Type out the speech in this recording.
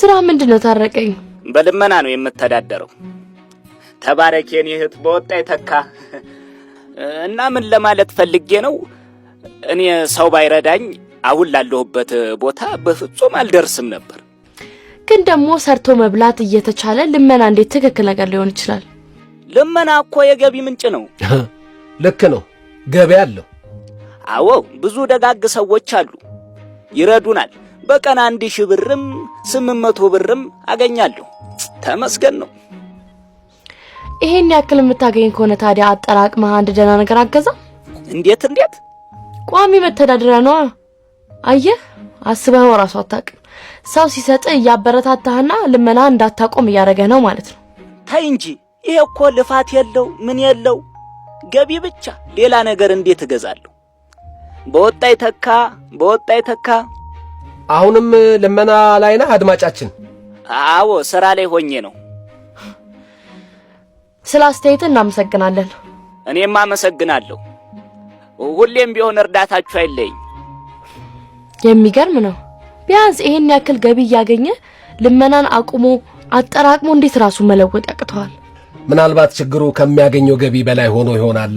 ስራ ምንድነው ታረቀኝ? በልመና ነው የምተዳደረው። ተባረኬን ይህት በወጣይ ተካ እና ምን ለማለት ፈልጌ ነው እኔ ሰው ባይረዳኝ አሁን ላለሁበት ቦታ በፍጹም አልደርስም ነበር። ግን ደግሞ ሰርቶ መብላት እየተቻለ ልመና እንዴት ትክክል ነገር ሊሆን ይችላል? ልመና እኮ የገቢ ምንጭ ነው። ልክ ነው፣ ገቢ አለው። አዎ ብዙ ደጋግ ሰዎች አሉ ይረዱናል። በቀን 1000 ብርም 800 ብርም አገኛለሁ። ተመስገን ነው። ይሄን ያክል የምታገኝ ከሆነ ታዲያ አጠራቅመህ አንድ ደህና ነገር አገዛ። እንዴት ቋሚ መተዳደሪያ ነው። አየህ አስበው ራሱ አታውቅም። ሰው ሲሰጥ ያበረታታህና ልመና እንዳታቆም ያረገ ነው ማለት ነው። ታይ እንጂ ይሄ እኮ ልፋት የለው ምን የለው ገቢ ብቻ ሌላ ነገር እንዴት እገዛለሁ? በወጣይ ተካ አሁንም ልመና ላይ ነህ አድማጫችን? አዎ ስራ ላይ ሆኜ ነው። ስላስተያየት እናመሰግናለን። እኔም አመሰግናለሁ። ሁሌም ቢሆን እርዳታችሁ አይለኝ። የሚገርም ነው። ቢያንስ ይሄን ያክል ገቢ ያገኘ ልመናን አቁሞ አጠራቅሞ እንዴት ራሱ መለወጥ ያቅተዋል? ምናልባት ችግሩ ከሚያገኘው ገቢ በላይ ሆኖ ይሆናል።